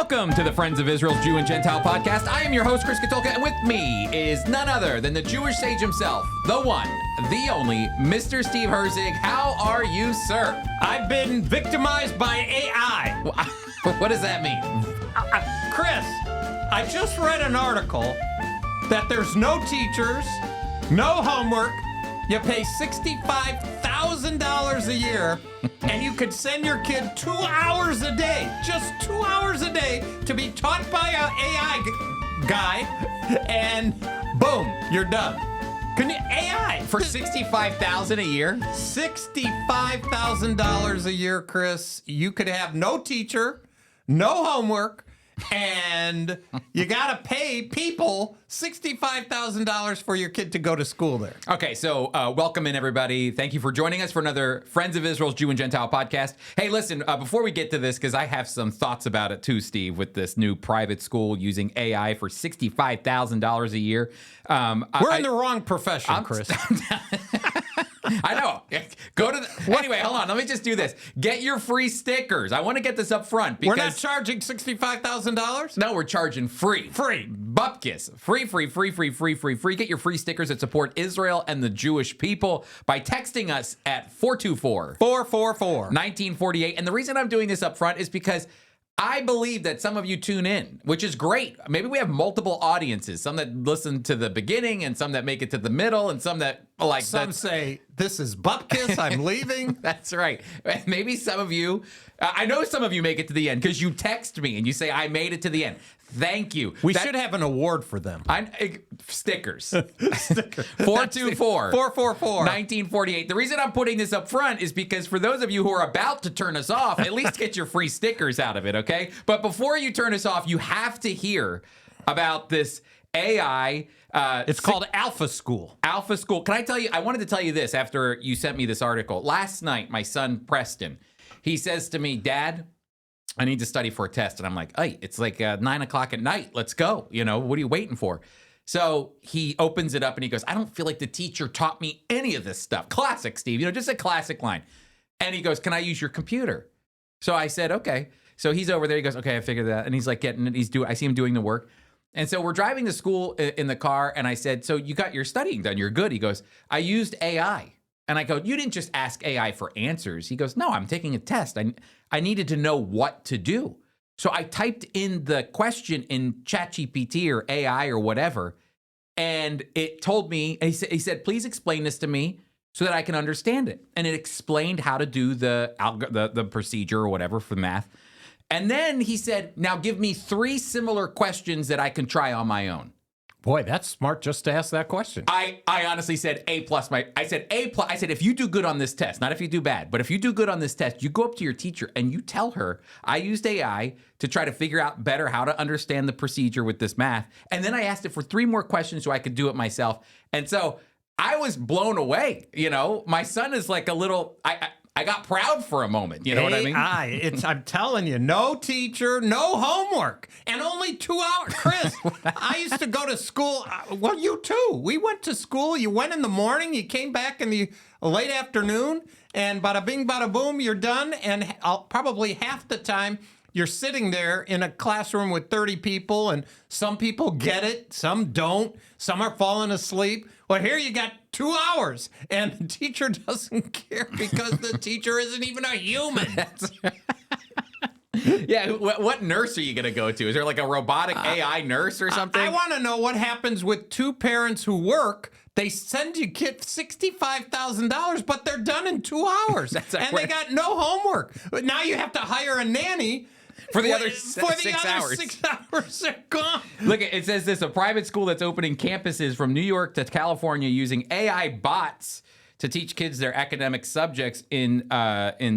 Welcome to the Friends of Israel's Jew and Gentile podcast. I am your host, Chris Katulka, and with me is none other than the Jewish sage himself, the one, the only, Mr. Steve Herzig. How are you, sir? I've been victimized by AI. What does that mean? Chris, I just read an article that there's no teachers, no homework, you pay $65,000 a year, and you could send your kid 2 hours a day, just 2 hours a day, to be taught by an AI guy, and boom, you're done. Can you, AI. For $65,000 a year? $65,000 a year, Chris. You could have no teacher, no homework, and you got to pay people $65,000 for your kid to go to school there. Okay, so welcome in, everybody. Thank you for joining us for another Friends of Israel's Jew and Gentile podcast. Hey, listen, before we get to this, because I have some thoughts about it too, Steve, with this new private school using AI for $65,000 a year. We're in the wrong profession, Chris. I know. Go to the, anyway, hold on. Let me just do this. Get your free stickers. I want to get this up front. We're not charging $65,000? No, we're charging free. Free. Bupkis. Free. Get your free stickers that support Israel and the Jewish people by texting us at 424-444-1948. And the reason I'm doing this up front is because I believe that some of you tune in, which is great. Maybe we have multiple audiences, some that listen to the beginning and some that make it to the middle and some that like some say, this is Bupkis, I'm leaving. That's right. Maybe some of you, I know some of you make it to the end because you text me and you say, I made it to the end. Thank you. We should have an award for them. Stickers. 424-444-1948. The reason I'm putting this up front is because for those of you who are about to turn us off, at least get your free stickers out of it, okay? But before you turn us off, you have to hear about this AI. It's called Alpha School. Alpha School. Can I tell you, I wanted to tell you this after you sent me this article. Last night, my son, Preston, he says to me, Dad, I need to study for a test. And I'm like, hey, it's like 9 o'clock at night. Let's go. You know, what are you waiting for? So he opens it up and he goes, I don't feel like the teacher taught me any of this stuff. Classic, Steve, you know, just a classic line. And he goes, can I use your computer? So I said, okay. So he's over there. He goes, okay, I figured that. And he's like getting it. I see him doing the work. And so we're driving to school in the car. And I said, so you got your studying done. You're good. He goes, I used AI. And I go, you didn't just ask AI for answers. He goes, no, I'm taking a test. I needed to know what to do. So I typed in the question in ChatGPT or AI or whatever, and it told me, and he said, please explain this to me so that I can understand it. And it explained how to do the procedure or whatever for math. And then he said, now give me 3 similar questions that I can try on my own. Boy, that's smart just to ask that question. I honestly said A+. I said A+. I said, if you do good on this test, not if you do bad, but if you do good on this test, you go up to your teacher and you tell her, I used AI to try to figure out better how to understand the procedure with this math. And then I asked it for 3 more questions so I could do it myself. And so I was blown away. You know, my son is like a little, I got proud for a moment. You know what I mean? I'm telling you, no teacher, no homework, and only 2 hours. Chris, I used to go to school. Well, you too. We went to school. You went in the morning. You came back in the late afternoon, and bada bing, bada boom, you're done. And probably half the time, you're sitting there in a classroom with 30 people, and some people get it, some don't. Some are falling asleep. Well, here you got 2 hours, and the teacher doesn't care because the teacher isn't even a human. Yeah, what nurse are you going to go to? Is there like a robotic AI nurse or something? I want to know what happens with 2 parents who work. They send you kids $65,000, but they're done in 2 hours, and they got no homework. But now you have to hire a nanny. For the other 6 hours. 6 hours are gone. Look, it says this, a private school that's opening campuses from New York to California using AI bots to teach kids their academic subjects in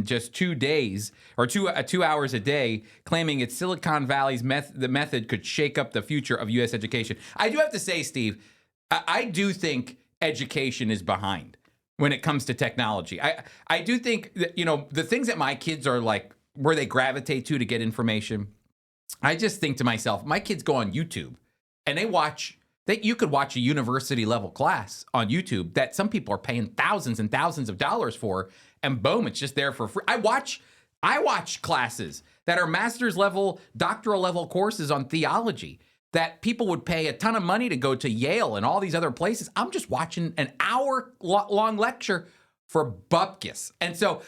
just 2 days, or 2 hours a day, claiming it's Silicon Valley's the method could shake up the future of U.S. education. I do have to say, Steve, I do think education is behind when it comes to technology. I do think that, you know, the things that my kids are like, where they gravitate to get information, I just think to myself, my kids go on YouTube and you could watch a university level class on YouTube that some people are paying thousands and thousands of dollars for, and boom, it's just there for free. I watch classes that are master's level, doctoral level courses on theology that people would pay a ton of money to go to Yale and all these other places. I'm just watching an hour-long lecture for bupkis. And so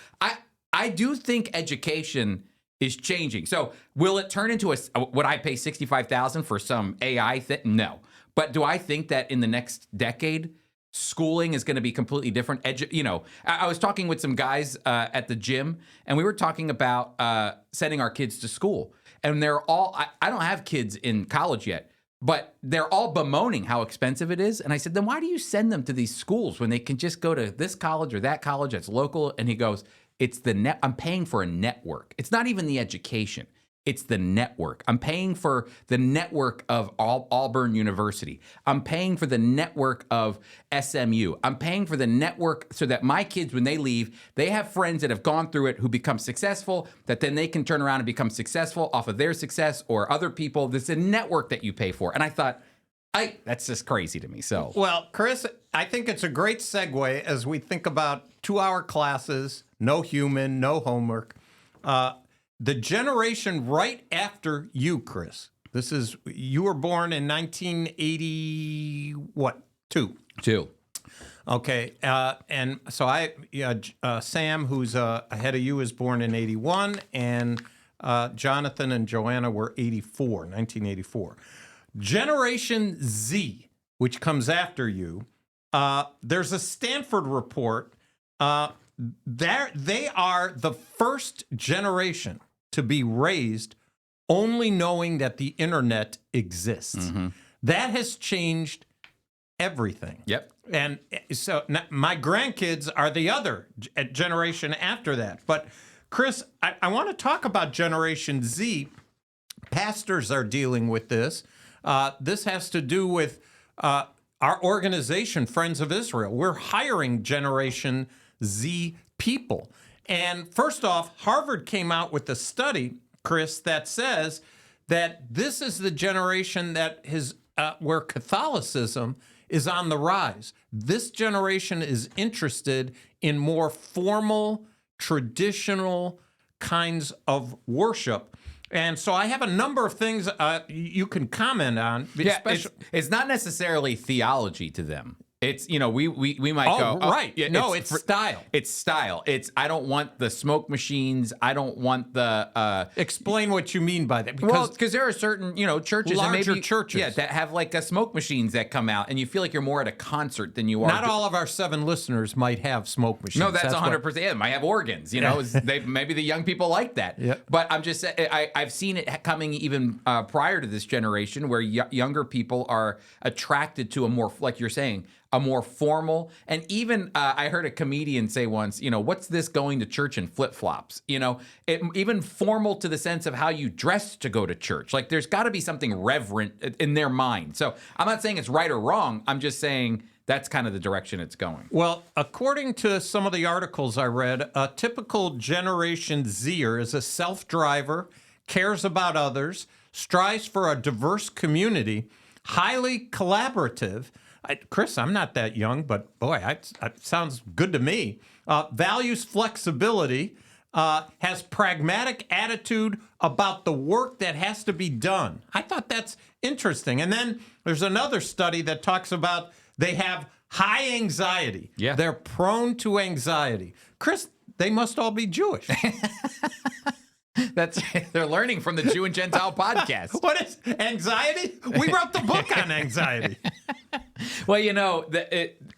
I do think education is changing. So will it turn into would I pay $65,000 for some AI thing? No. But do I think that in the next decade, schooling is going to be completely different? I was talking with some guys at the gym, and we were talking about sending our kids to school. And they're all, I don't have kids in college yet, but they're all bemoaning how expensive it is. And I said, then why do you send them to these schools when they can just go to this college or that college that's local? And he goes, I'm paying for a network. It's not even the education. It's the network. I'm paying for the network of Auburn University. I'm paying for the network of SMU. I'm paying for the network so that my kids, when they leave, they have friends that have gone through it who become successful, that then they can turn around and become successful off of their success or other people. There's a network that you pay for. And I thought, that's just crazy to me. So, well, Chris, I think it's a great segue as we think about 2-hour classes, no human, no homework. The generation right after you, Chris. You were born in 1980, what? Two. Okay. And so Sam, who's ahead of you, is born in 81, and Jonathan and Joanna were 1984. Generation Z, which comes after you, there's a Stanford report. They are the first generation to be raised only knowing that the internet exists. Mm-hmm. That has changed everything. Yep. And so my grandkids are the other generation after that. But Chris, I want to talk about Generation Z. Pastors are dealing with this. This has to do with our organization, Friends of Israel. We're hiring Generation Z people. And first off, Harvard came out with a study, Chris, that says that this is the generation that where Catholicism is on the rise. This generation is interested in more formal, traditional kinds of worship. And so I have a number of things you can comment on. Yeah, it's not necessarily theology to them. It's, we might go. Right. Yeah, no, it's style. It's style. I don't want the smoke machines. I don't want the. Explain what you mean by that. Because there are certain, churches. Larger and maybe, churches. Yeah, that have like smoke machines that come out, and you feel like you're more at a concert than you are. Not all of our 7 listeners might have smoke machines. No, that's 100%. Yeah, might have organs. Maybe the young people like that. Yep. But I'm just saying, I've seen it coming even prior to this generation, where younger people are attracted to a more, like you're saying, a more formal, and even I heard a comedian say once, what's this going to church in flip-flops? Even formal to the sense of how you dress to go to church. Like there's got to be something reverent in their mind. So I'm not saying it's right or wrong. I'm just saying that's kind of the direction it's going. Well, according to some of the articles I read, a typical Generation Zer is a self-driver, cares about others, strives for a diverse community, highly collaborative. Chris, I'm not that young, but boy, that sounds good to me. Values flexibility, has pragmatic attitude about the work that has to be done. I thought that's interesting. And then there's another study that talks about they have high anxiety. Yeah. They're prone to anxiety. Chris, they must all be Jewish. They're learning from the Jew and Gentile podcast. What is anxiety? We wrote the book on anxiety. Well,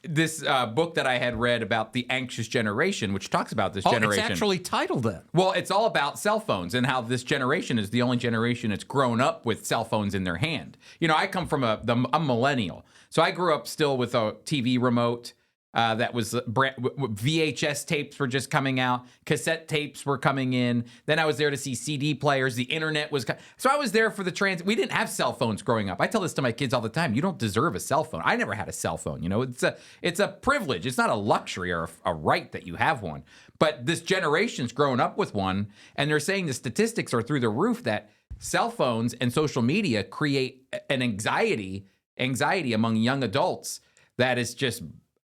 this book that I had read about the anxious generation, which talks about this generation. It's actually titled that. Well, it's all about cell phones and how this generation is the only generation that's grown up with cell phones in their hand. I come from I'm millennial. So I grew up still with a TV remote. That was VHS tapes were just coming out. Cassette tapes were coming in. Then I was there to see CD players. The internet was... So I was there for the We didn't have cell phones growing up. I tell this to my kids all the time. You don't deserve a cell phone. I never had a cell phone. It's a privilege. It's not a luxury or a right that you have one. But this generation's grown up with one, and they're saying the statistics are through the roof that cell phones and social media create an anxiety among young adults that is just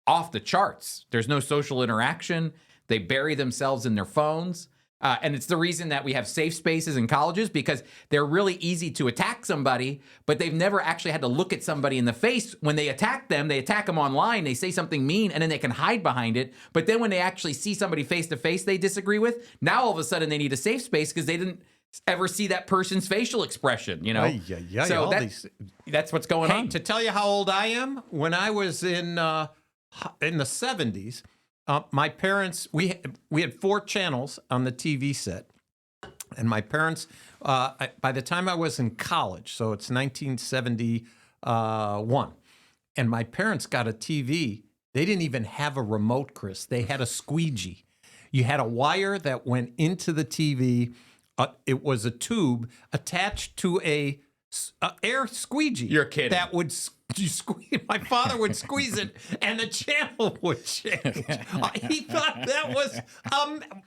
off the charts. There's no social interaction. They bury themselves in their phones. And it's the reason that we have safe spaces in colleges, because they're really easy to attack somebody, but they've never actually had to look at somebody in the face. When they attack them online, they say something mean, and then they can hide behind it. But then when they actually see somebody face to face they disagree with, now all of a sudden they need a safe space because they didn't ever see that person's facial expression, you know? So that's what's going on. To tell you how old I am, when I was in the 70s, my parents, we had 4 channels on the TV set. And my parents, by the time I was in college, so it's 1971, and my parents got a TV. They didn't even have a remote, Chris. They had a squeegee. You had a wire that went into the TV. It was a tube attached to a air squeegee. You're kidding. That would squeeze. My father would squeeze it, and the channel would change. He thought that was.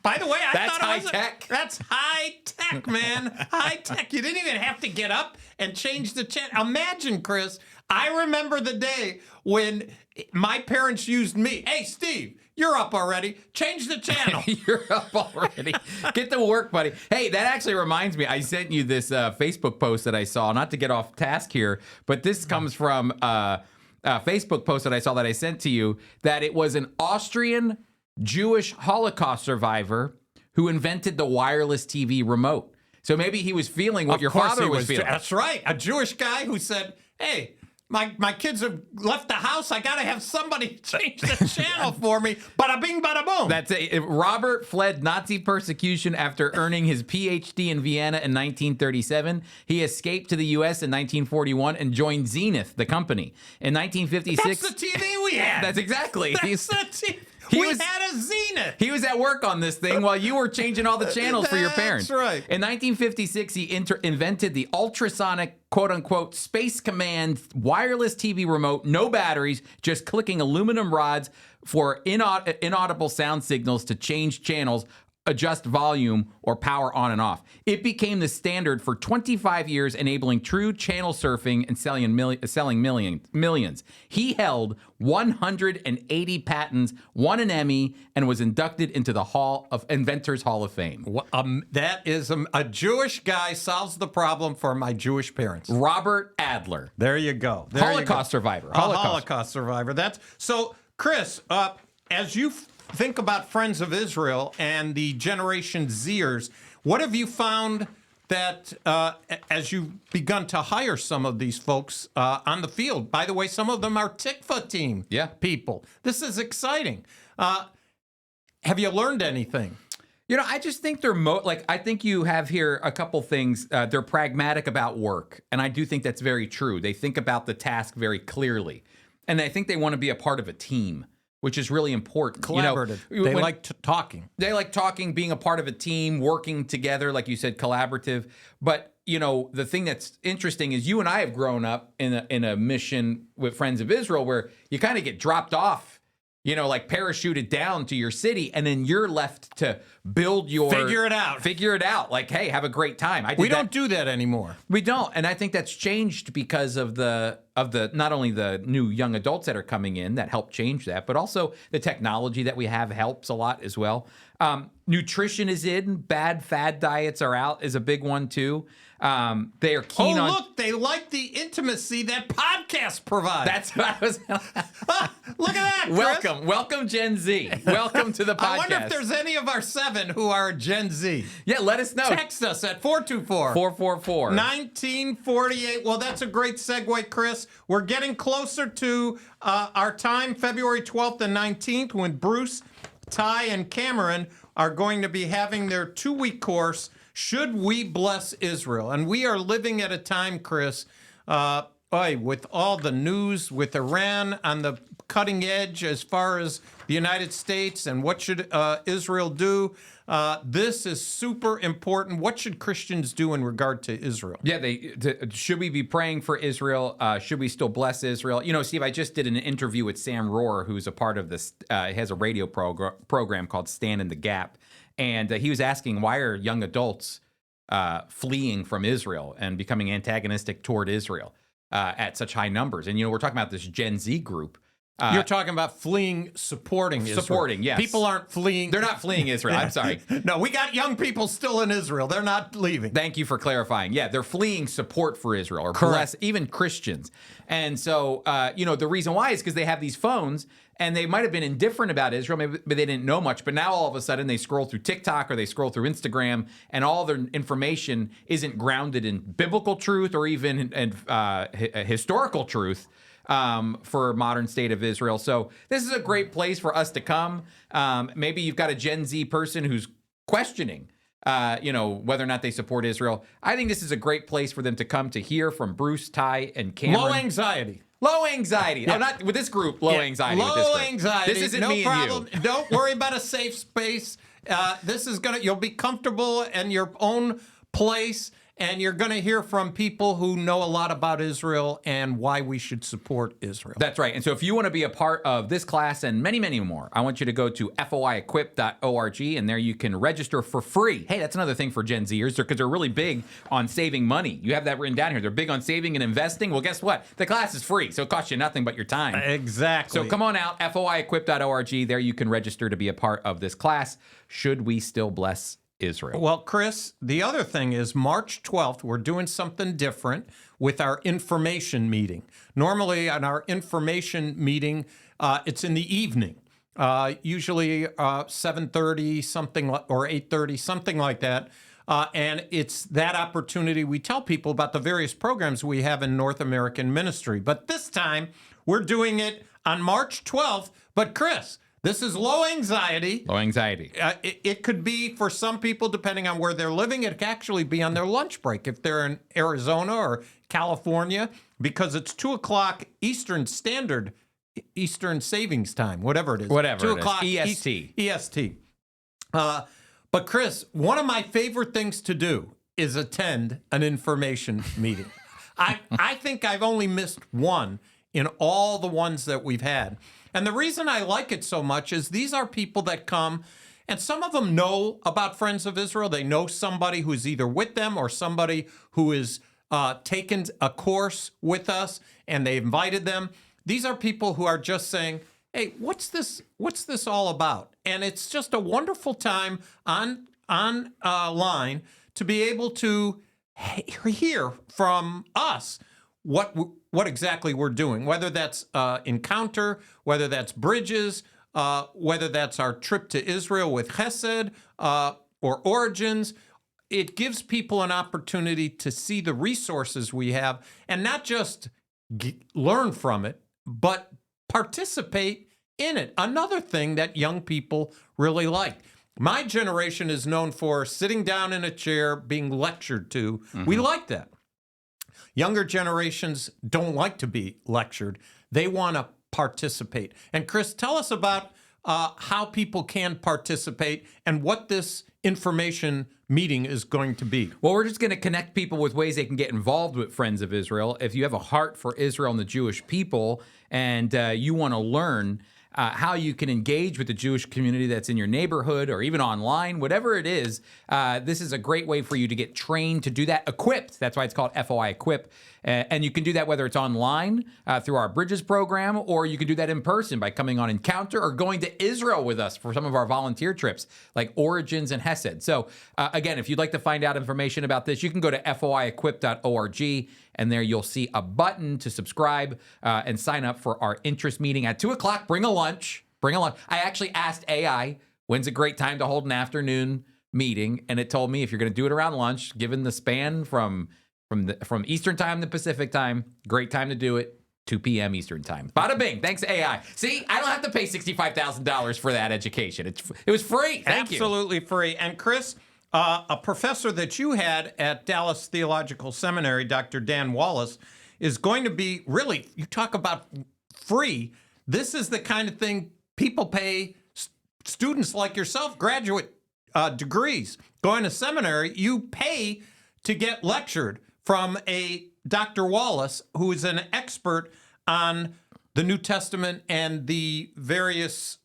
By the way, I thought high it was tech. That's high tech, man. High tech. You didn't even have to get up and change the channel. Imagine, Chris. I remember the day when my parents used me. Hey, Steve. You're up already. Change the channel. You're up already. Get to work, buddy. Hey, that actually reminds me. I sent you this Facebook post that I saw. Not to get off task here, but this comes from a Facebook post that I saw that I sent to you. That it was an Austrian Jewish Holocaust survivor who invented the wireless TV remote. So maybe he was feeling what your father was feeling. That's right. A Jewish guy who said, "Hey, my kids have left the house. I got to have somebody change the channel for me. Bada bing, bada boom." That's it. Robert fled Nazi persecution after earning his PhD in Vienna in 1937. He escaped to the U.S. in 1941 and joined Zenith, the company. In 1956... That's the TV we had. That's exactly. That's the TV. We had a Zenith. He was at work on this thing while you were changing all the channels for your parents. That's right. In 1956, he invented the ultrasonic, quote-unquote, Space Command wireless TV remote, no batteries, just clicking aluminum rods for inaudible sound signals to change channels, adjust volume, or power on and off. It became the standard for 25 years, enabling true channel surfing and selling millions. He held 180 patents, won an Emmy, and was inducted into the Inventors Hall of Fame. That is a Jewish guy solves the problem for my Jewish parents. Robert Adler. There you go. Holocaust survivor. Holocaust survivor. That's so, Chris, as you think about Friends of Israel and the Generation Zers, what have you found that as you've begun to hire some of these folks on the field? By the way, some of them are Tikva team people. This is exciting. Have you learned anything? You know, I just think they're I think you have here a couple things. They're pragmatic about work, and I do think that's very true. They think about the task very clearly, and I think they want to be a part of a team, which is really important. Collaborative. They like talking. They like talking, being a part of a team, working together, like you said, collaborative. But, you know, the thing that's interesting is you and I have grown up in a mission with Friends of Israel where you kind of get dropped off, you know, like parachuted down to your city, and then you're left to build your... Figure it out. Like, hey, have a great time. We don't do that anymore. We don't. And I think that's changed because of the not only the new young adults that are coming in that help change that, but also the technology that we have helps a lot as well. Nutrition is in. Bad fad diets are out is a big one too. They are keen on... look, they like the intimacy that podcasts provide. That's what I was... Look at that, Chris. Welcome Gen Z. Welcome to the podcast. I wonder if there's any of our 7 who are Gen Z. Yeah, let us know. Text us at 424 1948. Well, that's a great segue, Chris. We're getting closer to our time, February 12th and 19th, when Bruce, Ty, and Cameron are going to be having their 2-week course, Should We Bless Israel? And we are living at a time, Chris, with all the news with Iran on the cutting edge as far as the United States and what should Israel do. This is super important. What should Christians do in regard to Israel? Yeah, should we be praying for Israel? Should we still bless Israel? You know, Steve, I just did an interview with Sam Rohr, who's a part of this. He has a radio program called Stand in the Gap. And he was asking, why are young adults fleeing from Israel and becoming antagonistic toward Israel at such high numbers? And, you know, we're talking about this Gen Z group. You're talking about fleeing, supporting Israel. Supporting, yes. People aren't fleeing. They're not fleeing Israel. I'm sorry. No, we got young people still in Israel. They're not leaving. Thank you for clarifying. Yeah, they're fleeing support for Israel, or Correct. even Christians. And so, the reason why is because they have these phones, and they might have been indifferent about Israel, maybe they didn't know much, but now all of a sudden they scroll through TikTok or they scroll through Instagram, and all their information isn't grounded in biblical truth or even in historical truth. For modern state of Israel. So this is a great place for us to come. Maybe you've got a Gen Z person who's questioning, whether or not they support Israel. I think this is a great place for them to come to hear from Bruce, Ty, and Cameron. Low anxiety. Low anxiety. Yeah. No, not with this group. Low anxiety. Low with this group. anxiety. This isn't no me problem. and you. Don't worry about a safe space. This is you'll be comfortable in your own place. And you're going to hear from people who know a lot about Israel and why we should support Israel. That's right. And so if you want to be a part of this class and many, many more, I want you to go to foiequip.org, and there you can register for free. Hey, that's another thing for Gen Zers, because they're really big on saving money. You have that written down here. They're big on saving and investing. Well, guess what? The class is free, so it costs you nothing but your time. Exactly. So come on out, foiequip.org. There you can register to be a part of this class. Should we still bless Israel? Well, Chris, the other thing is March 12th, we're doing something different with our information meeting. Normally, on our information meeting, it's in the evening, usually 7:30, something or 8:30, something like that. And it's that opportunity we tell people about the various programs we have in North American ministry. But this time, we're doing it on March 12th. But Chris, this is low anxiety. Low anxiety. It could be for some people, depending on where they're living, it could actually be on their lunch break if they're in Arizona or California, because it's 2 o'clock Eastern Savings Time, whatever it is. Whatever 2 it is. o'clock EST. EST. But Chris, one of my favorite things to do is attend an information meeting. I think I've only missed one in all the ones that we've had. And the reason I like it so much is these are people that come, and some of them know about Friends of Israel. They know somebody who's either with them or somebody who is taken a course with us, and they invited them. These are people who are just saying, hey, what's this all about? And it's just a wonderful time online to be able to hear from us what exactly we're doing, whether that's Encounter, whether that's Bridges, whether that's our trip to Israel with Chesed or Origins. It gives people an opportunity to see the resources we have and not just learn from it, but participate in it. Another thing that young people really like. My generation is known for sitting down in a chair, being lectured to. Mm-hmm. We like that. Younger generations don't like to be lectured. They want to participate. And Chris, tell us about how people can participate and what this information meeting is going to be. Well, we're just going to connect people with ways they can get involved with Friends of Israel. If you have a heart for Israel and the Jewish people, and you want to learn how you can engage with the Jewish community that's in your neighborhood or even online, whatever it is, this is a great way for you to get trained to do that, equipped. That's why it's called FOI Equip. And you can do that whether it's online through our Bridges program, or you can do that in person by coming on Encounter or going to Israel with us for some of our volunteer trips like Origins and Hesed. So again, if you'd like to find out information about this, you can go to foiequip.org, and there you'll see a button to subscribe and sign up for our interest meeting at 2 o'clock. Bring a lunch. I actually asked AI, when's a great time to hold an afternoon meeting? And it told me if you're going to do it around lunch, given the span from Eastern time to Pacific time, great time to do it, 2 p.m. Eastern time. Bada bing. Thanks, AI. See, I don't have to pay $65,000 for that education. It was free. Thank you. Absolutely free. And Chris, a professor that you had at Dallas Theological Seminary, Dr. Dan Wallace, is going to be really, you talk about free. This is the kind of thing people pay students like yourself, graduate degrees, going to seminary. You pay to get lectured from a Dr. Wallace, who is an expert on the New Testament and the various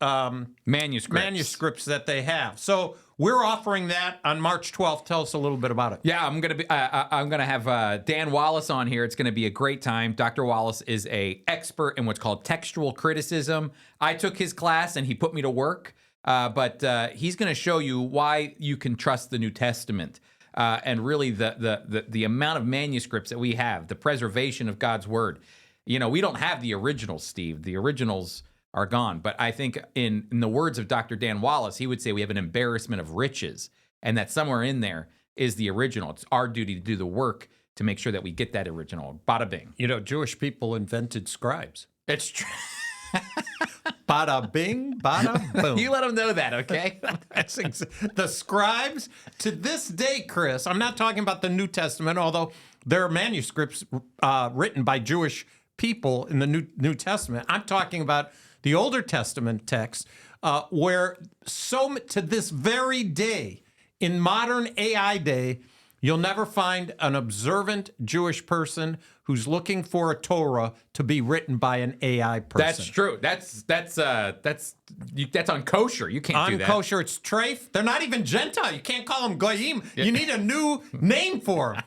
manuscripts that they have. So We're offering that on March 12th. Tell us a little bit about it. Yeah, I'm gonna have Dan Wallace on here. It's gonna be a great time. Dr. Wallace is a expert in what's called textual criticism. I took his class and he put me to work. But he's gonna show you why you can trust the New Testament. And really the amount of manuscripts that we have, the preservation of God's word. You know, we don't have the originals, Steve. The originals are gone. But I think in the words of Dr. Dan Wallace, he would say we have an embarrassment of riches, and that somewhere in there is the original. It's our duty to do the work to make sure that we get that original. Bada bing. You know, Jewish people invented scribes. It's true. Bada bing, bada boom. You let them know that, okay? The scribes, to this day, Chris, I'm not talking about the New Testament, although there are manuscripts written by Jewish people in the New Testament. I'm talking about the Older Testament text, where to this very day, in modern AI day, you'll never find an observant Jewish person who's looking for a Torah to be written by an AI person. That's true. That's unkosher. You can't do that. Unkosher. It's treif. They're not even Gentile. You can't call them goyim. You need a new name for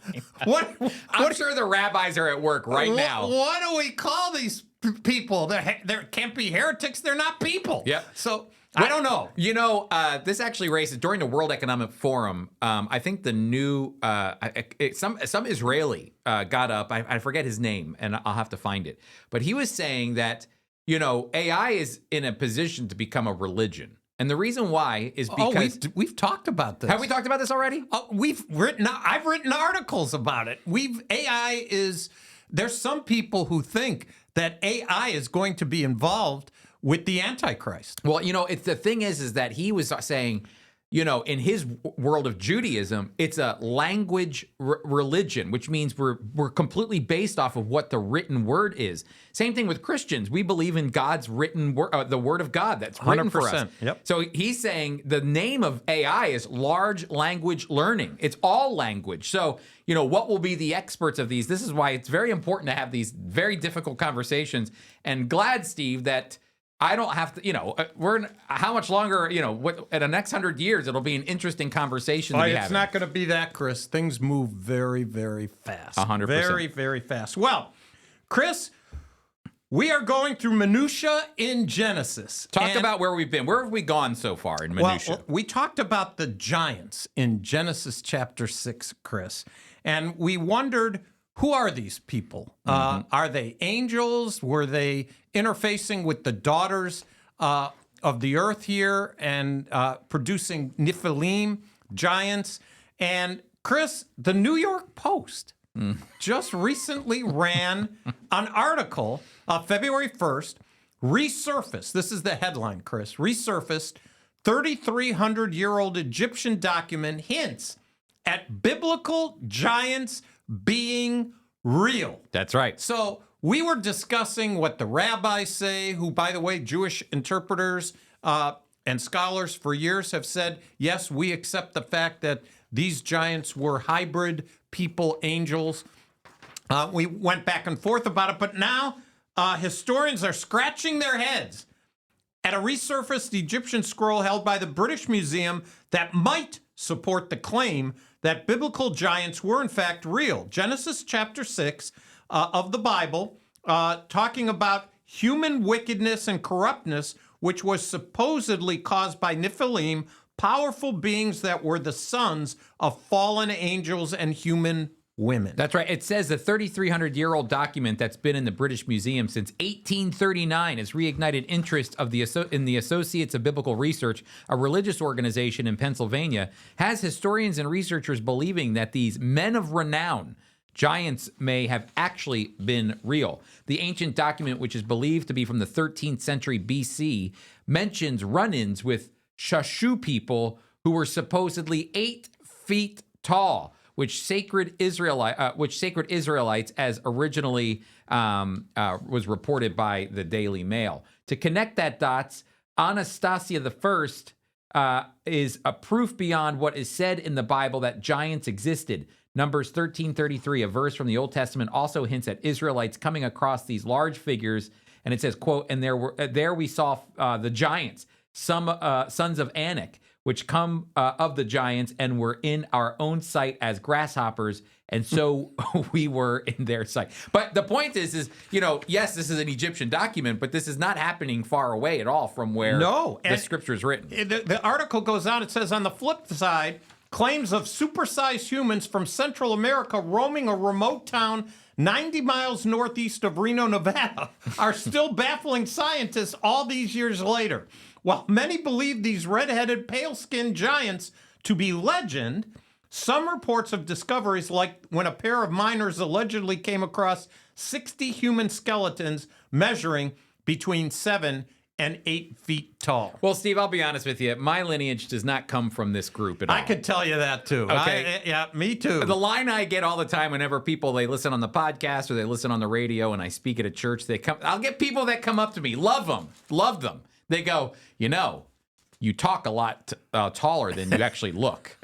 them. I'm sure the rabbis are at work right now. What do we call these people? They can't be heretics. They're not people. Yep. So I don't know. You know, this actually raises, during the World Economic Forum, I think the new, some Israeli got up, I forget his name, and I'll have to find it. But he was saying that, you know, AI is in a position to become a religion. And the reason why is because... we've talked about this. Have we talked about this already? I've written articles about it. There's some people who think that AI is going to be involved with the Antichrist. Well, you know, the thing is that he was saying, you know, in his world of Judaism, it's a language religion, which means we're completely based off of what the written word is. Same thing with Christians. We believe in God's written word, the word of God that's written for us. Yep. So he's saying the name of AI is large language learning. It's all language. So, you know, what will be the experts of these? This is why it's very important to have these very difficult conversations. And glad, Steve, that I don't have to, you know, how much longer, you know, in the next 100 years, it'll be an interesting conversation to be having. It's not going to be that, Chris. Things move very, very fast. 100%. Very, very fast. Well, Chris, we are going through Minutia in Genesis. Talk about where we've been. Where have we gone so far in Minutia? Well, we talked about the giants in Genesis chapter 6, Chris. And we wondered, who are these people? Are they angels? Were they interfacing with the daughters of the earth here and producing Nephilim, giants? And Chris, the New York Post just recently ran an article, February 1st, resurfaced. This is the headline, Chris. Resurfaced 3,300-year-old Egyptian document hints at biblical giants being real. That's right. So we were discussing what the rabbis say, who, by the way, Jewish interpreters and scholars for years have said, yes, we accept the fact that these giants were hybrid people, angels. We went back and forth about it, but now historians are scratching their heads at a resurfaced Egyptian scroll held by the British Museum that might support the claim that biblical giants were in fact real. Genesis chapter 6 of the Bible, talking about human wickedness and corruptness, which was supposedly caused by Nephilim, powerful beings that were the sons of fallen angels and human women. That's right. It says the 3,300-year-old document that's been in the British Museum since 1839 has reignited interest in the Associates of Biblical Research, a religious organization in Pennsylvania, has historians and researchers believing that these men of renown, giants, may have actually been real. The ancient document, which is believed to be from the 13th century BC, mentions run-ins with Shashu people who were supposedly 8 feet tall, which sacred Israelites, as originally was reported by the Daily Mail. To connect that dots, Anastasia I is a proof beyond what is said in the Bible that giants existed. Numbers 13:33, a verse from the Old Testament, also hints at Israelites coming across these large figures, and it says, quote, "And there we saw the giants, some sons of Anak, which come of the giants, and were in our own sight as grasshoppers, and so we were in their sight. But the point is, yes, this is an Egyptian document, but this is not happening far away at all from where the scripture is written. The article goes on, it says, on the flip side, claims of supersized humans from Central America roaming a remote town 90 miles northeast of Reno, Nevada, are still baffling scientists all these years later. While many believe these red-headed, pale-skinned giants to be legend, some reports of discoveries, like when a pair of miners allegedly came across 60 human skeletons measuring between 7 and 8 feet tall. Well, Steve, I'll be honest with you. My lineage does not come from this group at all. I could tell you that, too. Okay. Yeah, me too. The line I get all the time whenever people, they listen on the podcast or they listen on the radio and I speak at a church, I'll get people that come up to me, love them. They go, you talk a lot taller than you actually look.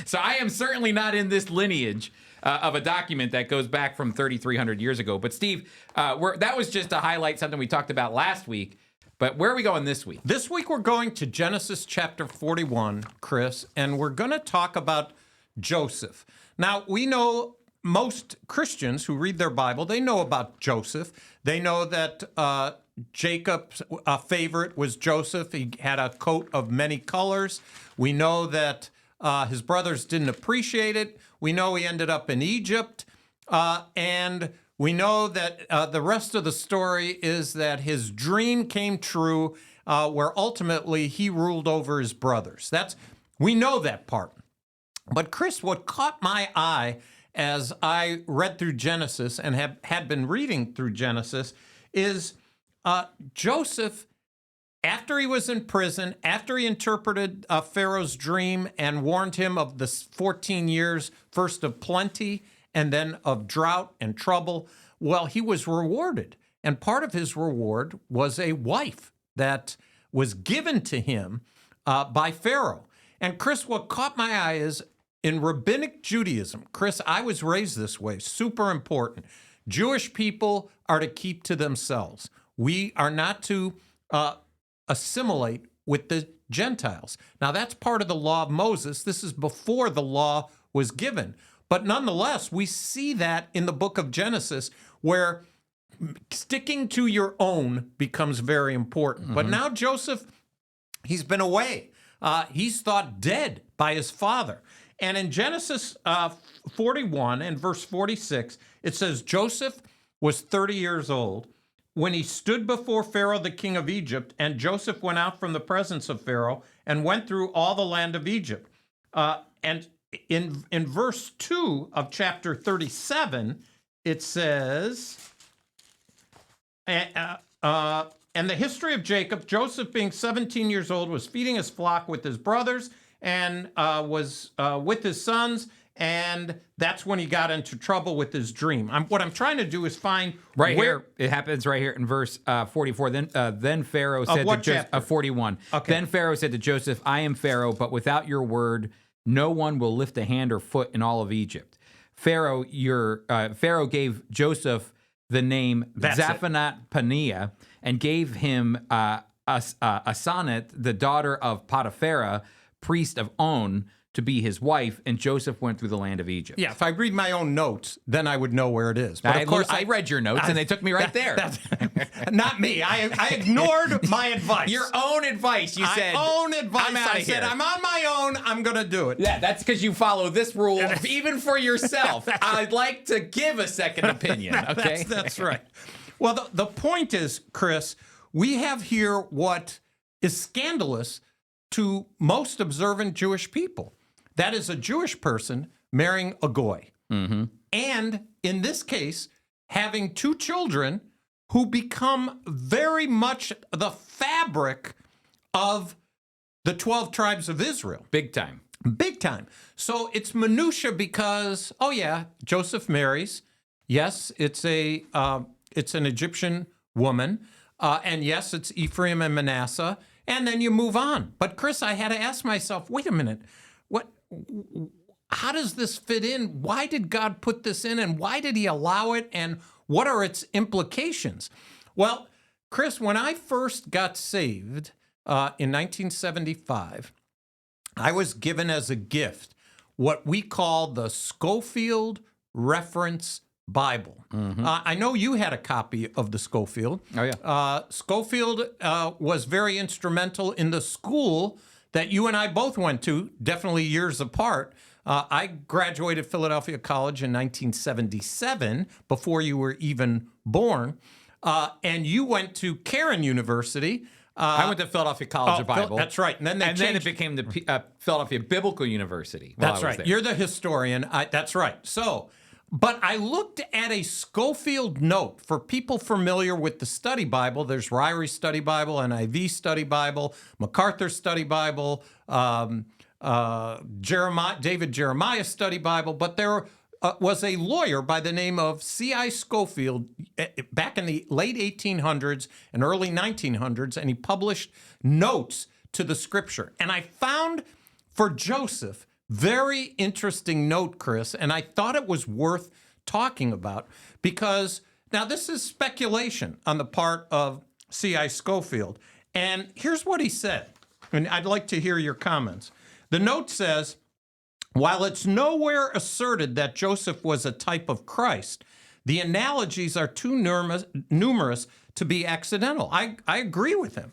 So I am certainly not in this lineage of a document that goes back from 3,300 years ago. But Steve, that was just to highlight something we talked about last week. But where are we going this week? This week we're going to Genesis chapter 41, Chris, and we're going to talk about Joseph. Now, we know most Christians who read their Bible, they know about Joseph. They know that Jacob's favorite was Joseph. He had a coat of many colors. We know that his brothers didn't appreciate it. We know he ended up in Egypt. And we know that the rest of the story is that his dream came true, where ultimately he ruled over his brothers. We know that part. But Chris, what caught my eye as I read through Genesis and had been reading through Genesis is Joseph, after he was in prison, after he interpreted Pharaoh's dream and warned him of the 14 years, first of plenty and then of drought and trouble, well, he was rewarded. And part of his reward was a wife that was given to him by Pharaoh. And Chris, what caught my eye is in rabbinic Judaism, Chris, I was raised this way, super important. Jewish people are to keep to themselves. We are not to assimilate with the Gentiles. Now, that's part of the law of Moses. This is before the law was given. But nonetheless, we see that in the book of Genesis where sticking to your own becomes very important. But now Joseph, he's been away. He's thought dead by his father. And in Genesis 41 and verse 46, it says, Joseph was 30 years old when he stood before Pharaoh, the king of Egypt, and Joseph went out from the presence of Pharaoh and went through all the land of Egypt. And in verse 2 of chapter 37, it says, and the history of Jacob, Joseph being 17 years old, was feeding his flock with his brothers and was with his sons, and that's when he got into trouble with his dream. What I'm trying to do is find here. It happens right here in verse 44. Then Pharaoh said to Joseph, 41. Okay. Then Pharaoh said to Joseph, I am Pharaoh, but without your word, no one will lift a hand or foot in all of Egypt. Pharaoh gave Joseph the name Zaphanat Paneah and gave him Asenath, the daughter of Potiphera, priest of On, to be his wife, and Joseph went through the land of Egypt. Yeah, if I read my own notes, then I would know where it is. But of course, I read your notes, and they took me right there. Not me. I ignored my advice. Your own advice. You said, own advice. I'm out of here. I'm on my own. I'm going to do it. Yeah, that's because you follow this rule, even for yourself. I'd like to give a second opinion, okay? That's right. Well, the point is, Chris, we have here what is scandalous to most observant Jewish people. That is a Jewish person marrying a goy. Mm-hmm. And in this case, having two children who become very much the fabric of the 12 tribes of Israel. Big time. Big time. So it's Minutia because, Joseph marries. Yes, it's an Egyptian woman. And yes, it's Ephraim and Manasseh. And then you move on. But Chris, I had to ask myself, wait a minute, how does this fit in? Why did God put this in, and why did he allow it, and what are its implications? Well, Chris, when I first got saved, in 1975, I was given as a gift what we call the Scofield Reference Bible. I know you had a copy of the Scofield. Oh, yeah. Scofield was very instrumental in the school that you and I both went to, definitely years apart. I graduated Philadelphia College in 1977, before you were even born. And you went to Cairn University. I went to Philadelphia College of Bible. That's right. And then it became the Philadelphia Biblical University. That's right. You're the historian. That's right. So, but I looked at a Scofield note for people familiar with the study Bible. There's Ryrie's study Bible, NIV study Bible, MacArthur's study Bible, David Jeremiah's study Bible. But there was a lawyer by the name of C.I. Scofield back in the late 1800s and early 1900s, and he published notes to the scripture. And I found for Joseph, very interesting note, Chris, and I thought it was worth talking about because now this is speculation on the part of C.I. Scofield. And here's what he said, and I'd like to hear your comments. The note says, while it's nowhere asserted that Joseph was a type of Christ, the analogies are too numerous to be accidental. I agree with him.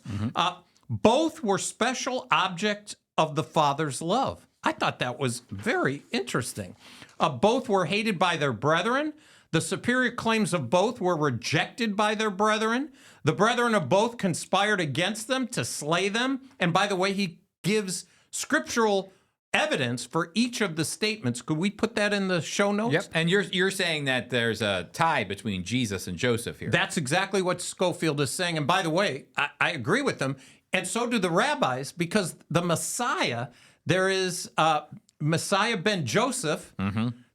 Both were special objects of the Father's love. I thought that was very interesting. Both were hated by their brethren. The superior claims of both were rejected by their brethren. The brethren of both conspired against them to slay them. And by the way, he gives scriptural evidence for each of the statements. Could we put that in the show notes? Yep. And you're saying that there's a tie between Jesus and Joseph here. That's exactly what Scofield is saying. And by the way, I agree with them. And so do the rabbis, because the Messiah, there is Messiah ben Joseph.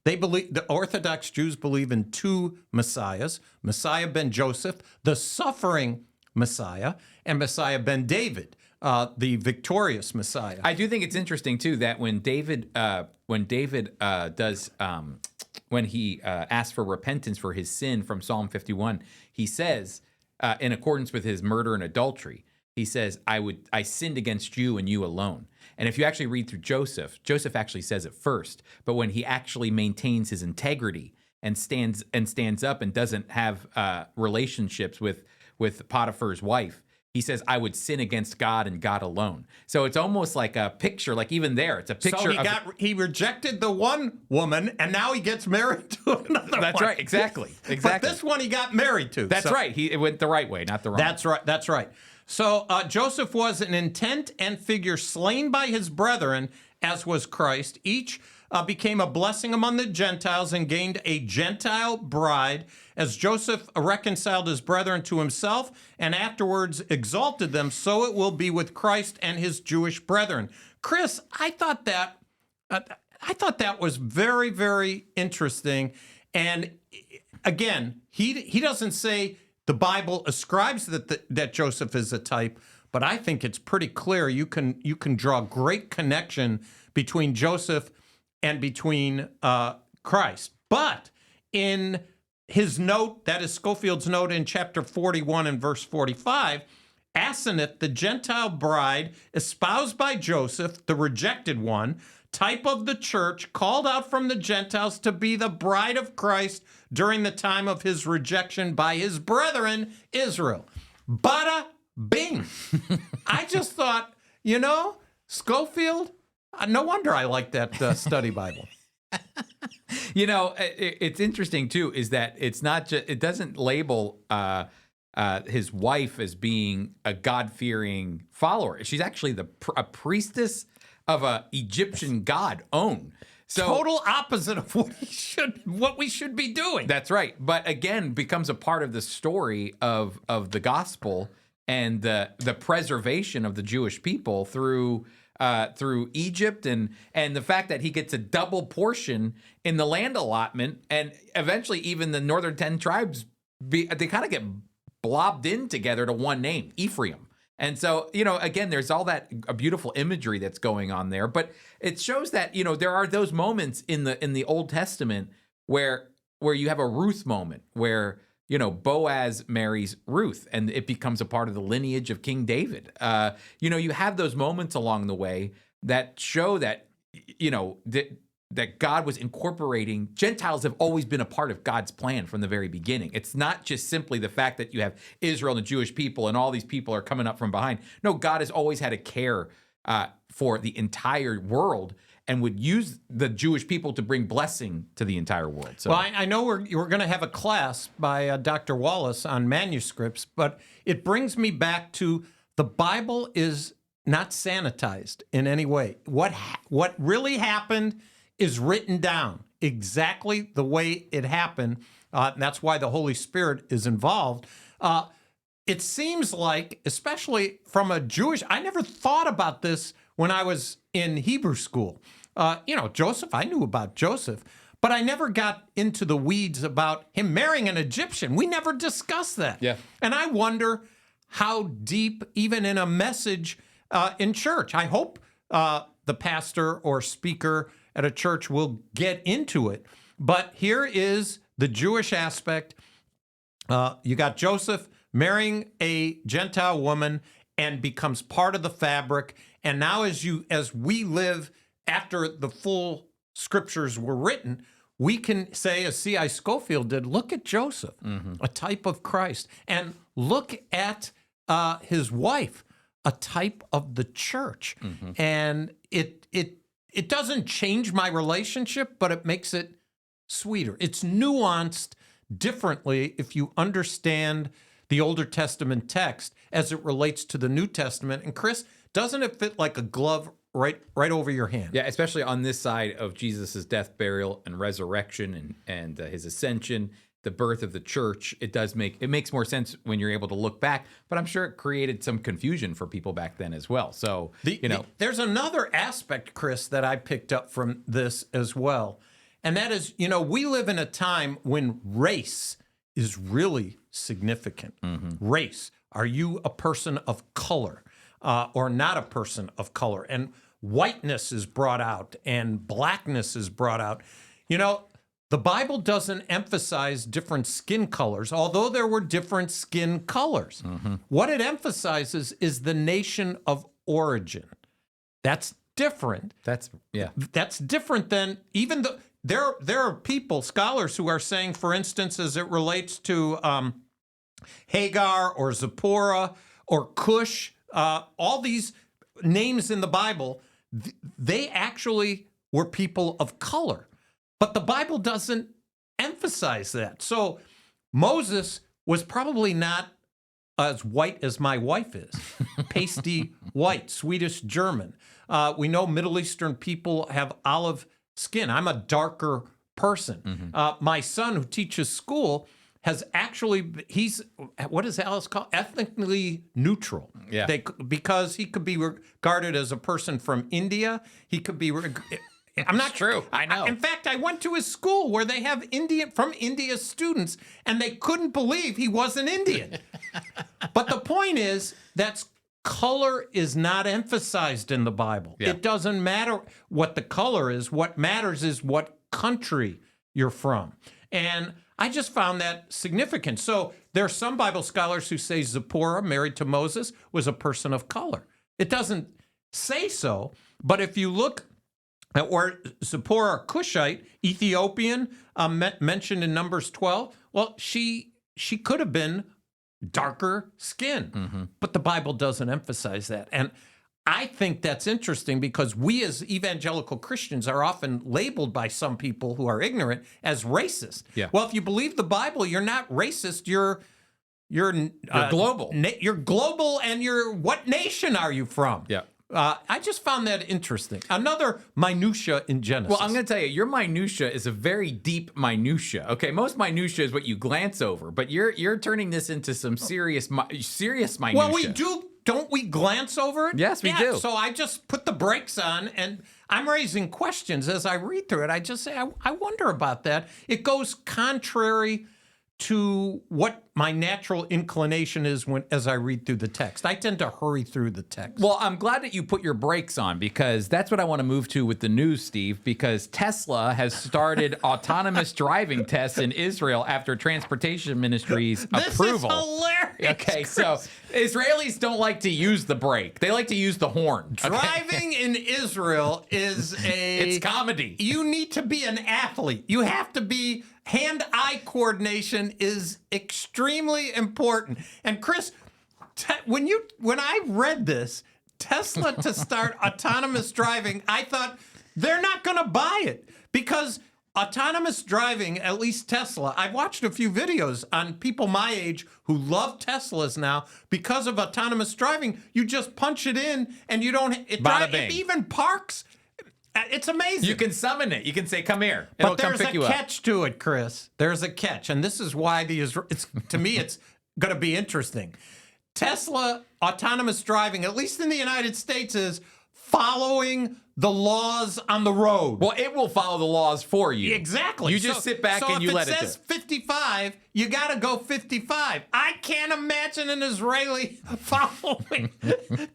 They believe, the Orthodox Jews believe in two Messiahs, Messiah ben Joseph, the suffering Messiah, and Messiah ben David, the victorious Messiah. I do think it's interesting too that when David asks for repentance for his sin from Psalm 51, he says, in accordance with his murder and adultery, he says, I sinned against you and you alone. And if you actually read through Joseph actually says it first. But when he actually maintains his integrity and stands up and doesn't have relationships with Potiphar's wife, he says, I would sin against God and God alone. So it's almost like a picture, like even there, it's a picture. So he rejected the one woman, and now he gets married to another one. That's right, exactly. But this one he got married to. That's right. It went the right way, not the wrong. That's right. So Joseph was an intent and figure slain by his brethren, as was Christ. Each became a blessing among the Gentiles and gained a Gentile bride, as Joseph reconciled his brethren to himself and afterwards exalted them, so it will be with Christ and his Jewish brethren. Chris, I thought that was very, very interesting. And again, he doesn't say the Bible ascribes that Joseph is a type, but I think it's pretty clear. You can draw great connection between Joseph and between Christ. But in his note, that is Scofield's note in chapter 41 and verse 45, Asenath, the Gentile bride, espoused by Joseph, the rejected one, type of the church, called out from the Gentiles to be the bride of Christ during the time of his rejection by his brethren, Israel. Bada bing. I just thought, Scofield, no wonder I like that study Bible. It's interesting too, is that it's not just, it doesn't label his wife as being a God-fearing follower. She's actually a priestess of a Egyptian god, On. So total opposite of what we should be doing. That's right. But again, becomes a part of the story of the gospel and the preservation of the Jewish people through Egypt and the fact that he gets a double portion in the land allotment, and eventually even the northern 10 tribes they kind of get blobbed in together to one name, Ephraim. And so, again, there's all that beautiful imagery that's going on there, but it shows that, there are those moments in the Old Testament where you have a Ruth moment where Boaz marries Ruth, and it becomes a part of the lineage of King David. You have those moments along the way that show that, that God was incorporating. Gentiles have always been a part of God's plan from the very beginning. It's not just simply the fact that you have Israel and the Jewish people and all these people are coming up from behind. No, God has always had a care for the entire world and would use the Jewish people to bring blessing to the entire world. So, well, I know we're going to have a class by Dr. Wallace on manuscripts, but it brings me back to the Bible is not sanitized in any way. What really happened is written down exactly the way it happened. And that's why the Holy Spirit is involved. It seems like, especially from a Jewish, I never thought about this when I was in Hebrew school. Joseph, I knew about Joseph, but I never got into the weeds about him marrying an Egyptian. We never discussed that. Yeah. And I wonder how deep, even in a message in church, I hope the pastor or speaker at a church will get into it. But here is the Jewish aspect. You got Joseph marrying a Gentile woman and becomes part of the fabric. And now as we live after the full scriptures were written, we can say, as C.I. Scofield did, look at Joseph, a type of Christ, and look at his wife, a type of the church. And it doesn't change my relationship, but it makes it sweeter. It's nuanced differently if you understand the Older Testament text as it relates to the New Testament. And Chris, doesn't it fit like a glove right over your hand? Yeah, especially on this side of Jesus' death, burial, and resurrection, and his ascension, the birth of the church. It makes more sense when you're able to look back, but I'm sure it created some confusion for people back then as well. So, there's another aspect, Chris, that I picked up from this as well. And that is, we live in a time when race is really significant. Race. Are you a person of color or not a person of color? And whiteness is brought out and blackness is brought out. The Bible doesn't emphasize different skin colors, although there were different skin colors. What it emphasizes is the nation of origin. That's different. That's different than even the. There are people, scholars, who are saying, for instance, as it relates to Hagar or Zipporah or Cush, all these names in the Bible, they actually were people of color. But the Bible doesn't emphasize that. So Moses was probably not as white as my wife is. Pasty white, Swedish German. We know Middle Eastern people have olive skin. I'm a darker person. My son, who teaches school, has actually, what does Alice call? Ethnically neutral. Yeah. Because he could be regarded as a person from India. He could be... I'm not true. I know. In fact, I went to his school where they have from India students, and they couldn't believe he wasn't Indian. But the point is that color is not emphasized in the Bible. Yeah. It doesn't matter what the color is. What matters is what country you're from. And I just found that significant. So there are some Bible scholars who say Zipporah, married to Moses, was a person of color. It doesn't say so, but if you look... Or Zipporah, Cushite, Ethiopian, mentioned in Numbers 12. Well, she could have been darker skin, but the Bible doesn't emphasize that. And I think that's interesting because we as evangelical Christians are often labeled by some people who are ignorant as racist. Yeah. Well, if you believe the Bible, you're not racist. You're global. You're global, and what nation are you from? Yeah. I just found that interesting. Another minutia in Genesis. Well, I'm going to tell you, your minutia is a very deep minutia. Okay, most minutia is what you glance over, but you're turning this into some serious minutia. Well, we do. Don't we glance over it? Yes, we do. So I just put the brakes on, and I'm raising questions as I read through it. I just say, I wonder about that. It goes contrary to what my natural inclination is as I read through the text. I tend to hurry through the text. Well, I'm glad that you put your brakes on, because that's what I want to move to with the news, Steve, because Tesla has started autonomous driving tests in Israel after Transportation Ministry's approval. This is hilarious. Okay, so Israelis don't like to use the brake. They like to use the horn. Okay? Driving in Israel is It's comedy. You need to be an athlete. You have to be hand-eye coordination is extremely important. And Chris, when I read this, Tesla to start autonomous driving, I thought they're not going to buy it, because autonomous driving, at least Tesla, I've watched a few videos on people my age who love Teslas now because of autonomous driving. You just punch it in and you don't, it even parks. It's amazing. You can summon it. You can say, come here. It'll But there's a catch to it, Chris. There's a catch. And this is why to me, it's going to be interesting. Tesla autonomous driving, at least in the United States, is following the laws on the road. Well, it will follow the laws for you. Exactly. You just sit back and you let it do. So if it says 55, you got to go 55. I can't imagine an Israeli following.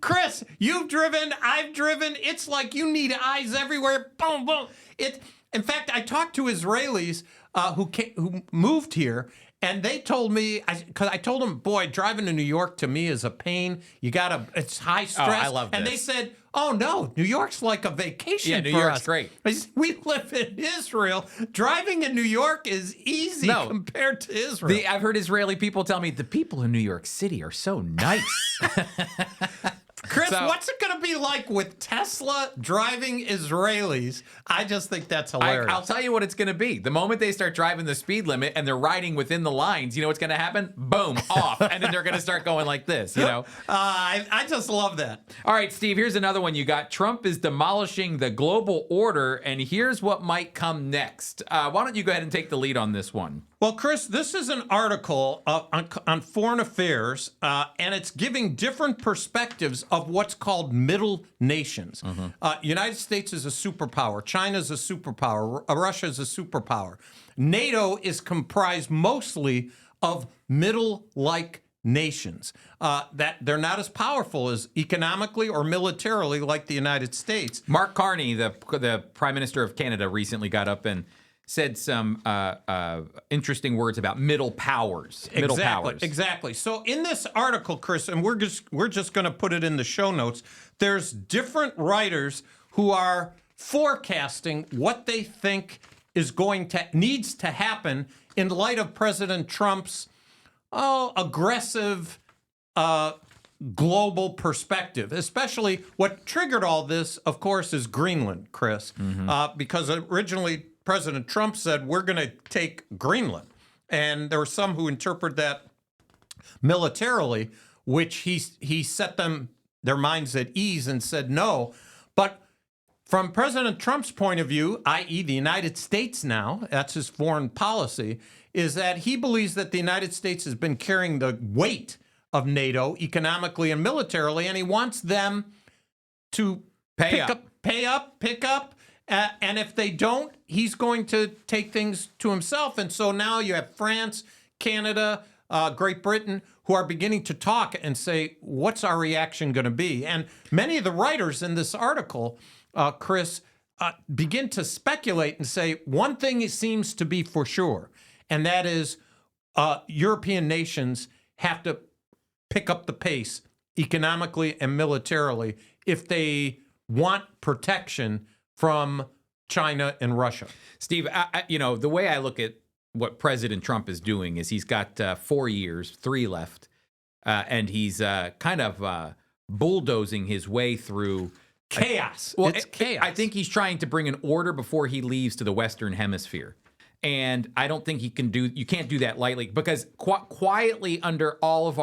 Chris, you've driven, I've driven. It's like you need eyes everywhere. Boom, boom. In fact, I talked to Israelis who moved here, and they told me, because I told them, boy, driving to New York to me is a pain. It's high stress. Oh, I love this. And they said, oh, no, New York's like a vacation for us. Yeah, New York's great. We live in Israel. Driving in New York is easy compared to Israel. I've heard Israeli people tell me the people in New York City are so nice. Chris, what's it going to be like with Tesla driving Israelis? I just think that's hilarious. I'll tell you what it's going to be. The moment they start driving the speed limit and they're riding within the lines, you know what's going to happen? Boom, off. And then they're going to start going like this, you know? I just love that. All right, Steve, here's another one you got. Trump is demolishing the global order, and here's what might come next. Why don't you go ahead and take the lead on this one? Well, Chris, this is an article on foreign affairs, and it's giving different perspectives of what's called middle nations. United States is a superpower. China is a superpower. Russia is a superpower. NATO is comprised mostly of middle-like nations that they're not as powerful as economically or militarily like the United States. Mark Carney, the Prime Minister of Canada, recently got up and said some interesting words about middle powers. Middle powers. Exactly. So in this article, Chris, and we're just going to put it in the show notes, there's different writers who are forecasting what they think needs to happen in light of President Trump's aggressive global perspective. Especially what triggered all this, of course, is Greenland, Chris, because originally President Trump said, we're going to take Greenland. And there were some who interpret that militarily, which he set their minds at ease and said no. But from President Trump's point of view, i.e. the United States now, that's his foreign policy, is that he believes that the United States has been carrying the weight of NATO economically and militarily, and he wants them to pick up. And if they don't, he's going to take things to himself. And so now you have France, Canada, Great Britain, who are beginning to talk and say, what's our reaction going to be? And many of the writers in this article, Chris, begin to speculate and say, one thing seems to be for sure, and that is European nations have to pick up the pace economically and militarily if they want protection from China and Russia. Steve, the way I look at what President Trump is doing is he's got 4 years, 3 left, and he's kind of bulldozing his way through chaos. It's chaos. I think he's trying to bring an order before he leaves to the Western Hemisphere. And I don't think you can't do that lightly, because quietly under all of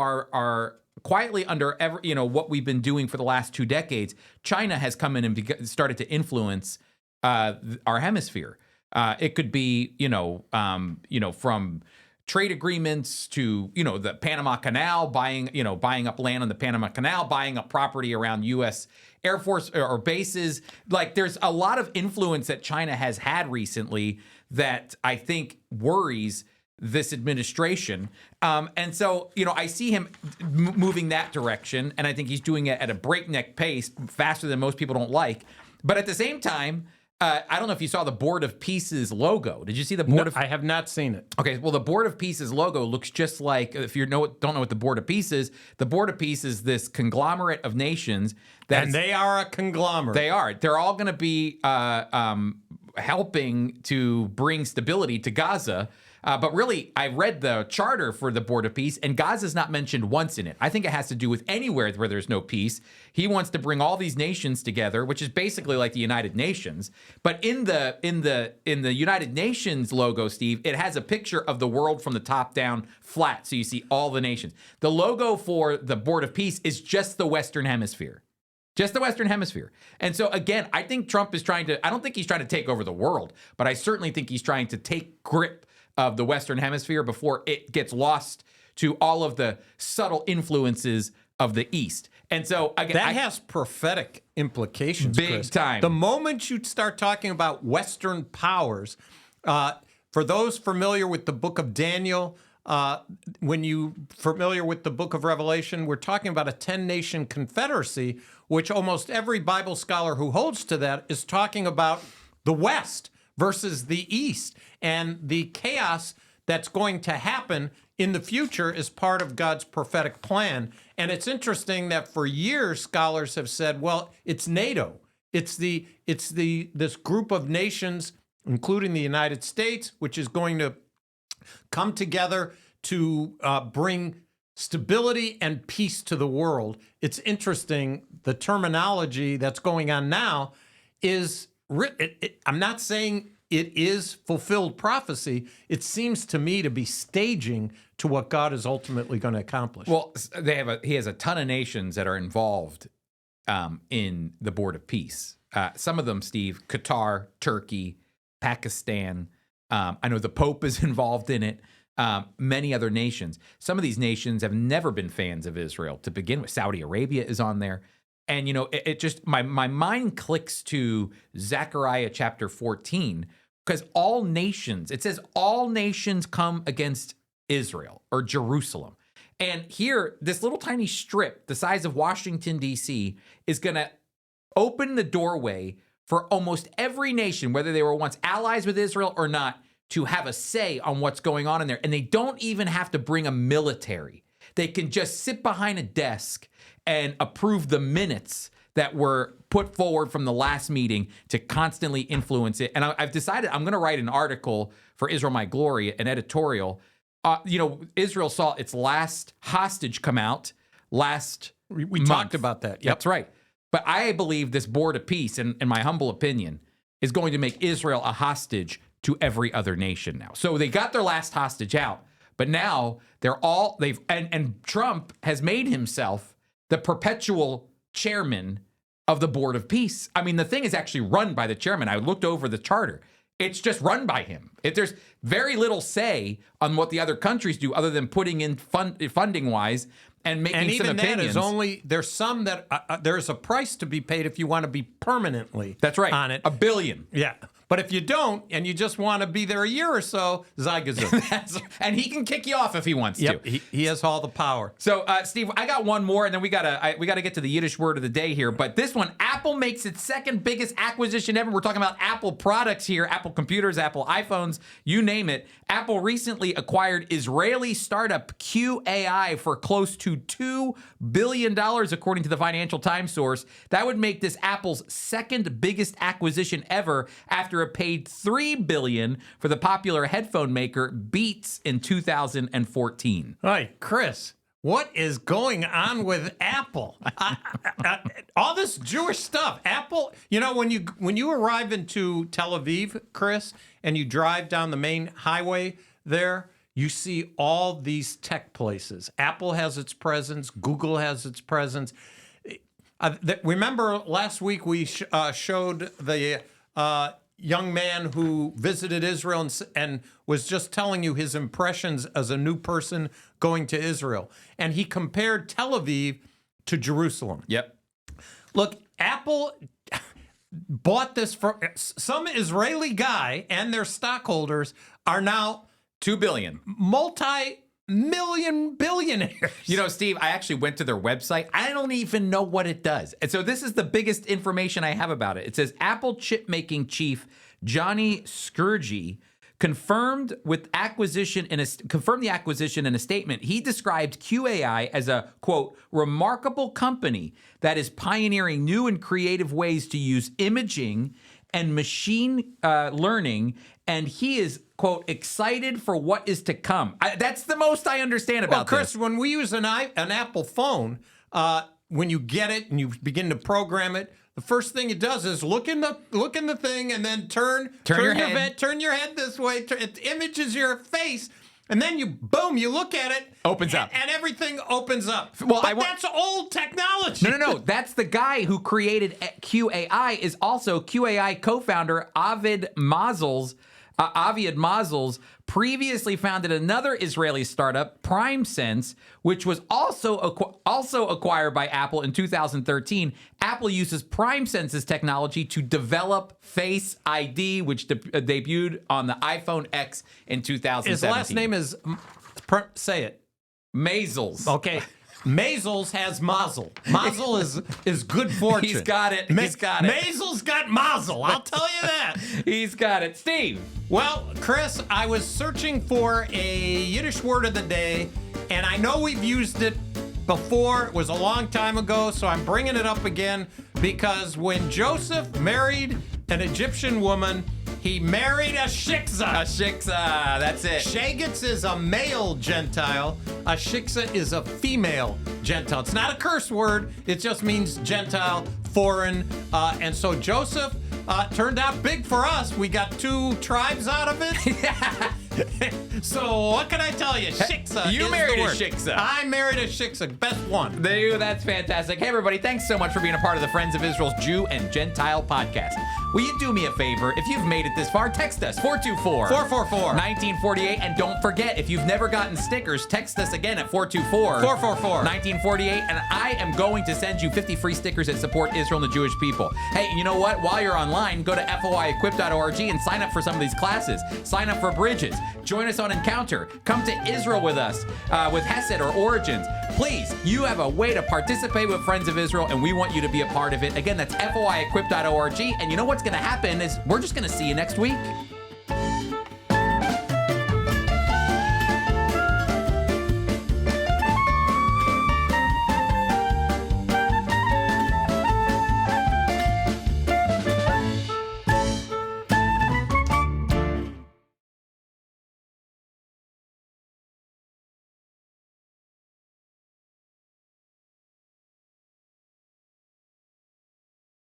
what we've been doing for the last 2 decades, China has come in and started to influence our hemisphere. It could be, from trade agreements to, the Panama Canal, buying up land on the Panama Canal, buying up property around U.S. Air Force or bases. Like, there's a lot of influence that China has had recently that I think worries this administration. And so, I see him moving that direction, and I think he's doing it at a breakneck pace, faster than most people don't like. But at the same time, I don't know if you saw the Board of Peace's logo. Did you see the Board of? I have not seen it. Okay, well, the Board of Peace's logo looks just like, if you don't know what the Board of Peace is, the Board of Peace is this conglomerate of nations. And they are a conglomerate. They are. They're all going to be helping to bring stability to Gaza. But really, I read the charter for the Board of Peace, and Gaza's not mentioned once in it. I think it has to do with anywhere where there's no peace. He wants to bring all these nations together, which is basically like the United Nations. But in the United Nations logo, Steve, it has a picture of the world from the top down, flat, so you see all the nations. The logo for the Board of Peace is just the Western Hemisphere. Just the Western Hemisphere. And so, again, I think Trump is I don't think he's trying to take over the world, but I certainly think he's trying to take grip of the Western Hemisphere before it gets lost to all of the subtle influences of the East. And so, again, that has prophetic implications, big Chris. time. The moment you start talking about Western powers, for those familiar with the book of Daniel, when you familiar with the book of Revelation, we're talking about a 10-nation confederacy, which almost every Bible scholar who holds to that is talking about the West versus the East. And the chaos that's going to happen in the future is part of God's prophetic plan. And it's interesting that for years, scholars have said, well, it's NATO. It's this group of nations, including the United States, which is going to come together to bring stability and peace to the world. It's interesting, the terminology that's going on now is, I'm not saying it is fulfilled prophecy. It seems to me to be staging to what God is ultimately going to accomplish. Well, he has a ton of nations that are involved in the Board of Peace. Some of them, Steve, Qatar, Turkey, Pakistan. I know the Pope is involved in it. Many other nations. Some of these nations have never been fans of Israel to begin with. Saudi Arabia is on there. And, it just, my mind clicks to Zechariah chapter 14, because it says all nations come against Israel or Jerusalem. And here, this little tiny strip, the size of Washington, D.C., is going to open the doorway for almost every nation, whether they were once allies with Israel or not, to have a say on what's going on in there. And they don't even have to bring a military. They can just sit behind a desk and approve the minutes that were put forward from the last meeting to constantly influence it. And I've decided I'm going to write an article for Israel My Glory, an editorial. Israel saw its last hostage come out last We month. talked about that. Yep. That's right. But I believe this Board of Peace, in my humble opinion, is going to make Israel a hostage to every other nation now. So they got their last hostage out, but now and Trump has made himself the perpetual chairman of the Board of Peace. I mean, the thing is actually run by the chairman. I looked over the charter. It's just run by him. There's very little say on what the other countries do other than putting in funding-wise and making And some even opinions. that is only, there's some that, there's a price to be paid if you want to be permanently That's right. on it. $1 billion. Yeah. But if you don't, and you just want to be there a year or so, Zygazoo. And he can kick you off if he wants Yep, to. he has all the power. So, Steve, I got one more, and then we gotta get to the Yiddish word of the day here. But this one, Apple makes its second biggest acquisition ever. We're talking about Apple products here, Apple computers, Apple iPhones, you name it. Apple recently acquired Israeli startup QAI for close to $2 billion, according to the Financial Times source. That would make this Apple's second biggest acquisition ever, after it paid $3 billion for the popular headphone maker Beats in 2014. Hi, Chris. What is going on with Apple? All this Jewish stuff. Apple, when you arrive into Tel Aviv, Chris, and you drive down the main highway there, you see all these tech places. Apple has its presence. Google has its presence. Remember last week we showed the young man who visited Israel and was just telling you his impressions as a new person going to Israel. And he compared Tel Aviv to Jerusalem. Yep. Look, Apple bought this from some Israeli guy, and their stockholders are now $2 billion. Multi-million billionaires. You know, Steve, I actually went to their website. I don't even know what it does. And so this is the biggest information I have about it. It says Apple chip-making chief Johnny Skurji confirmed the acquisition in a statement. He described QAI as a, quote, remarkable company that is pioneering new and creative ways to use imaging and machine learning, and he is, quote, excited for what is to come. That's the most I understand about Chris, this. when we use an Apple phone, when you get it and you begin to program it, the first thing it does is look in the thing and then turn your head this way. It images your face, and then you look at it, Opens up. and everything opens up. Well, that's old technology. No. That's the guy who created QAI is also QAI co-founder Aviad Mazel's previously founded another Israeli startup, PrimeSense, which was also acquired by Apple in 2013. Apple uses PrimeSense's technology to develop Face ID, which debuted on the iPhone X in 2017. His last name is, say it. Mazels. Okay. Mazels has mazel. Mazel is good fortune. He's got it. He's got it. Mazel's got mazel. I'll tell you that. He's got it. Steve. Well, Chris, I was searching for a Yiddish word of the day, and I know we've used it before. It was a long time ago, so I'm bringing it up again because when Joseph married an Egyptian woman, he married a Shiksa. A Shiksa, that's it. Shagets is a male Gentile. A Shiksa is a female Gentile. It's not a curse word. It just means Gentile, foreign. And so Joseph turned out big for us. We got 2 tribes out of it. So what can I tell you? Shiksa. You is married the a word. Shiksa. I married a Shiksa. Best one. That's fantastic. Hey, everybody, thanks so much for being a part of the Friends of Israel's Jew and Gentile podcast. Will you do me a favor? If you've made it this far, text us 424-444-1948. And don't forget, if you've never gotten stickers, text us again at 424-444-1948. And I am going to send you 50 free stickers that support Israel and the Jewish people. Hey, you know what? While you're online, go to foiequip.org and sign up for some of these classes. Sign up for Bridges. Join us on Encounter. Come to Israel with us with Hesed or Origins. Please, you have a way to participate with Friends of Israel, and we want you to be a part of it. Again, that's foiequip.org. And you know what's going to happen is we're just going to see you next week.